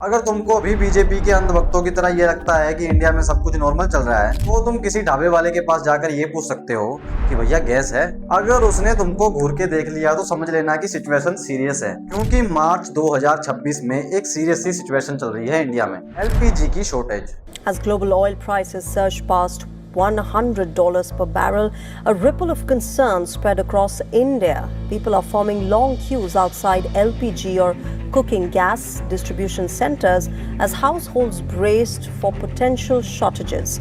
अगर तुमको अभी बीजेपी के अंधभक्तों की तरह ये लगता है कि इंडिया में सब कुछ नॉर्मल चल रहा है, तो तुम किसी ढाबे वाले के पास जाकर ये पूछ सकते हो कि भैया गैस है। अगर उसने तुमको घूर के देख लिया तो समझ लेना कि सिचुएशन सीरियस है, क्योंकि मार्च 2026 में एक सीरियस सी सिचुएशन चल रही है इंडिया में, एलपीजी की shortage. As global oil prices surged past $100 per barrel, a ripple of concern spread across India. People are forming long queues outside LPG or cooking gas distribution centers as households braced for potential shortages.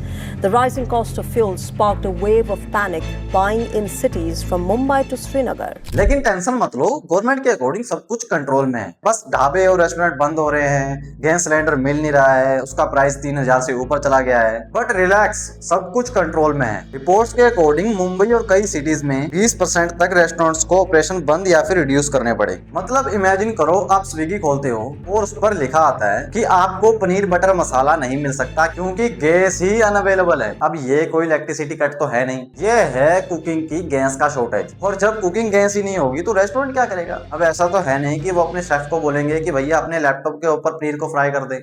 The rising cost of fuel sparked a wave of panic buying in cities from Mumbai to Srinagar. लेकिन tension मत लो, government के according सब कुछ control में है। बस ढाबे और रेस्टोरेंट बंद हो रहे हैं, गैस सिलेंडर मिल नहीं रहा है, उसका प्राइस 3000 से ऊपर चला गया है। बट रिलैक्स, सब कुछ कंट्रोल में है। रिपोर्ट्स के अकॉर्डिंग मुंबई और कई सिटीज में 20% तक रेस्टोरेंट्स को ऑपरेशन बंद या फिर रिड्यूस करने पड़े। मतलब इमेजिन करो, आप स्विगी खोलते हो और उस पर लिखा आता है कि आपको पनीर बटर मसाला नहीं मिल सकता क्योंकि गैस ही अनअवेलेबल है। अब ये कोई इलेक्ट्रिसिटी कट तो है नहीं, ये है कुकिंग की गैस का शॉर्टेज। और जब कुकिंग गैस ही नहीं होगी तो रेस्टोरेंट क्या करेगा? अब ऐसा तो है नहीं कि वो अपने शेफ को बोलेंगे कि भैया अपने लैपटॉप के ऊपर पनीर को फ्राई कर दे।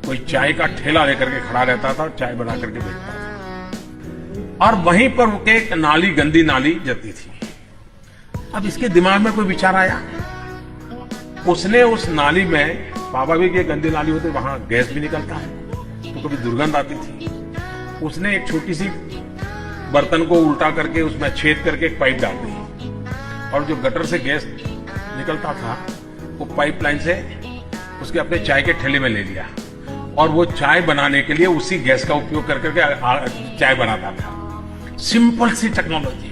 कोई चाय का ठेला लेकर के खड़ा रहता था और चाय बना करके बेचता था, और वहीं पर एक नाली, गंदी नाली जाती थी। अब इसके दिमाग में कोई विचार आया, उसने उस नाली में, स्वाभाविक ये गंदी नाली होती, वहां गैस भी निकलता है तो कभी दुर्गंध आती थी। उसने एक छोटी सी बर्तन को उल्टा करके उसमें छेद करके एक पाइप डाल दी, और जो गटर से गैस निकलता था वो पाइपलाइन से उसके अपने चाय के ठेले में ले लिया, और वो चाय बनाने के लिए उसी गैस का उपयोग करके चाय बनाता था। सिंपल सी टेक्नोलॉजी।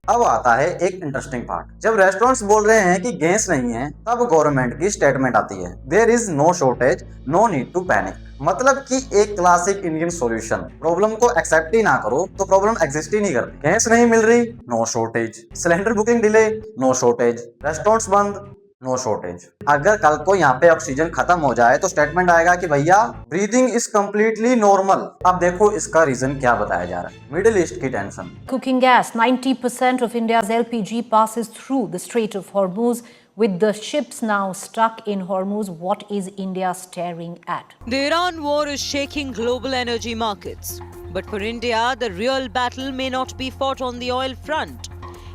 अब आता है एक इंटरेस्टिंग पार्ट। जब रेस्टोरेंट्स बोल रहे हैं कि गैस नहीं है, तब गवर्नमेंट की स्टेटमेंट आती है, there is no shortage, no need to panic. मतलब कि एक क्लासिक इंडियन सॉल्यूशन। प्रॉब्लम को एक्सेप्ट ही ना करो तो प्रॉब्लम एग्जिस्ट ही नहीं करती। गैस नहीं मिल रही, no shortage. Cylinder booking delay, no shortage. Restaurants बंद, नो शॉर्टेज। अगर कल को यहाँ पे ऑक्सीजन खत्म हो जाए तो स्टेटमेंट आएगा कि भैया ब्रीदिंग इज कम्प्लीटली नॉर्मल। अब देखो इसका रीजन क्या बताया जा रहा है, मिडिल ईस्ट की tension. Cooking gas, 90% of India's LPG passes through the Strait of Hormuz. With the ships now stuck in Hormuz, what is India staring at? The Iran war is shaking global energy markets. But for India, the real battle may not be fought on the oil front.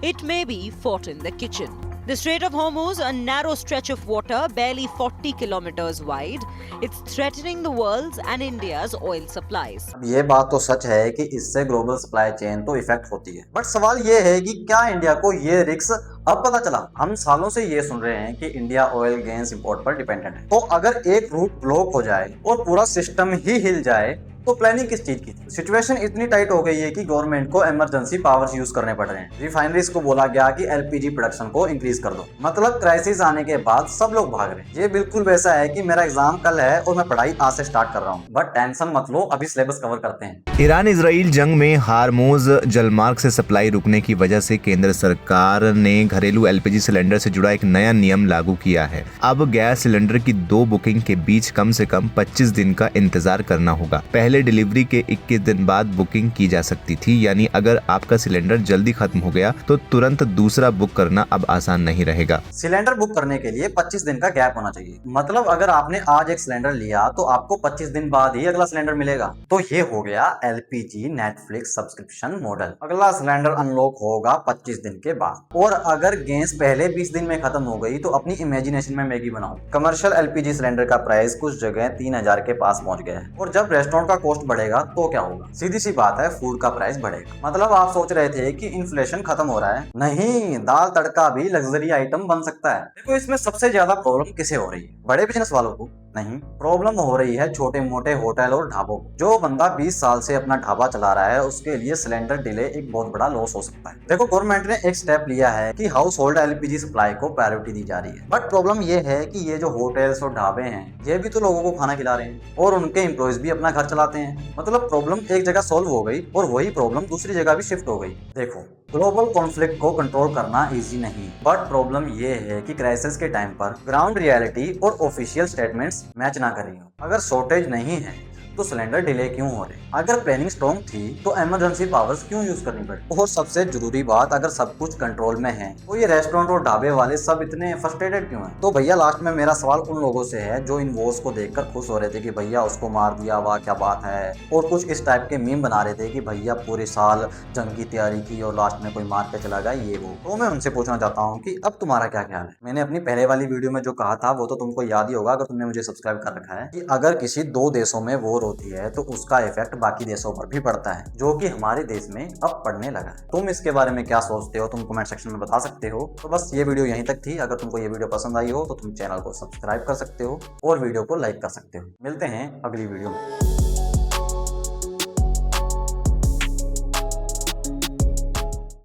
It may be fought in the kitchen. The Strait of Hormuz, a narrow stretch of water barely 40 kilometers wide, it's threatening the world's and India's oil supplies. अब ये बात तो सच है कि इससे global supply chain तो effect होती है, बट सवाल ये है कि क्या इंडिया को ये रिस्क अब पता चला? हम सालों से ये सुन रहे हैं कि इंडिया ऑयल गैस इंपोर्ट पर डिपेंडेंट है, तो अगर एक रूट ब्लॉक हो जाए और पूरा सिस्टम ही हिल जाए तो प्लानिंग किस चीज की थी? सिचुएशन इतनी टाइट हो गई है कि गवर्नमेंट को इमरजेंसी पावर्स यूज करने पड़ रहे हैं। रिफाइनरीज को बोला गया कि एलपीजी प्रोडक्शन को इंक्रीज कर दो। मतलब क्राइसिस आने के बाद सब लोग भाग रहे हैं। ये बिल्कुल वैसा है कि मेरा एग्जाम कल है और मैं पढ़ाई आज से स्टार्ट कर रहा हूँ। बट टेंशन मत लो, अभी सिलेबस कवर करते हैं। ईरान इजराइल जंग में हार्मोज जलमार्ग से सप्लाई रुकने की वजह से केंद्र सरकार ने घरेलू एलपीजी सिलेंडर से जुड़ा एक नया नियम लागू किया है। अब गैस सिलेंडर की 2 बुकिंग के बीच कम से कम 25 दिन का इंतजार करना होगा। पहले डिलीवरी के 21 दिन बाद बुकिंग की जा सकती थी, यानी अगर आपका सिलेंडर जल्दी खत्म हो गया तो तुरंत दूसरा बुक करना अब आसान नहीं रहेगा। सिलेंडर बुक करने के लिए 25 दिन का गैप होना चाहिए। मतलब अगर आपने आज एक सिलेंडर लिया तो आपको 25 दिन बाद ही अगला सिलेंडर मिलेगा। तो ये हो गया एलपीजी नेटफ्लिक्स सब्सक्रिप्शन मॉडल। अगला सिलेंडर अनलॉक होगा 25 दिन के बाद। और अगर गैस पहले 20 दिन में खत्म हो गई तो अपनी इमेजिनेशन में मैगी बनाओ। कमर्शियल एलपीजी सिलेंडर का प्राइस कुछ जगह 3000 के पास पहुंच गया है, और जब रेस्टोरेंट का कॉस्ट बढ़ेगा तो क्या होगा? सीधी सी बात है, फूड का प्राइस बढ़ेगा। मतलब आप सोच रहे थे कि इन्फ्लेशन खत्म हो रहा है, नहीं, दाल तड़का भी लग्जरी आइटम बन सकता है। देखो इसमें सबसे ज्यादा प्रॉब्लम किसे हो रही है? बड़े बिजनेस वालों को नहीं, प्रॉब्लम हो रही है छोटे मोटे होटल और ढाबों को। जो बंदा 20 साल से अपना ढाबा चला रहा है उसके लिए सिलेंडर डिले एक बहुत बड़ा लॉस हो सकता है। देखो गवर्नमेंट ने एक स्टेप लिया है कि हाउस होल्ड एलपीजी सप्लाई को प्रायोरिटी दी जा रही है, बट प्रॉब्लम ये है कि ये जो होटल्स और ढाबे हैं ये भी तो लोगों को खाना खिला रहे हैं और उनके एम्प्लॉयज भी अपना घर चलाते हैं। मतलब प्रॉब्लम एक जगह सॉल्व हो गई और वही प्रॉब्लम दूसरी जगह भी शिफ्ट हो गई। देखो ग्लोबल कॉन्फ्लिक्ट को कंट्रोल करना इजी नहीं, बट प्रॉब्लम ये है कि क्राइसिस के टाइम पर ग्राउंड रियलिटी और ऑफिशियल स्टेटमेंट्स मैच ना कर रही हो। अगर शॉर्टेज नहीं है तो सिलेंडर डिले क्यों हो रहे? अगर प्लानिंग स्ट्रॉन्ग थी तो इमरजेंसी पावर्स क्यों यूज करनी पड़ी? और सबसे जरूरी बात, अगर सब कुछ कंट्रोल में है तो ये रेस्टोरेंट और ढाबे वाले सब इतने फ्रस्ट्रेटेड क्यों हैं? तो भैया लास्ट में मेरा सवाल उन लोगों से है जो इन वॉर्स को देखकर खुश हो रहे थे कि भैया उसको मार दिया, वाह क्या बात है, और कुछ इस टाइप के मीम बना रहे थे कि भैया पूरे साल जंग की तैयारी की और लास्ट में कोई मार के चला गया, ये वो। तो मैं उनसे पूछना चाहता हूँ कि अब तुम्हारा क्या ख्याल है? मैंने अपनी पहले वाली वीडियो में जो कहा था वो तो तुमको याद ही होगा अगर तुमने मुझे सब्सक्राइब कर रखा है, कि अगर किसी दो देशों में वॉर होती है तो उसका इफेक्ट बाकी देशों पर भी पड़ता है, जो कि हमारे देश में अब पड़ने लगा है। तुम इसके बारे में क्या सोचते हो? तुम कमेंट सेक्शन में बता सकते हो। तो बस ये वीडियो यहीं तक थी। अगर तुमको ये वीडियो पसंद आई हो तो तुम चैनल को सब्सक्राइब कर सकते हो और वीडियो को लाइक कर सकते हो। मिलते हैं अगली वीडियो में।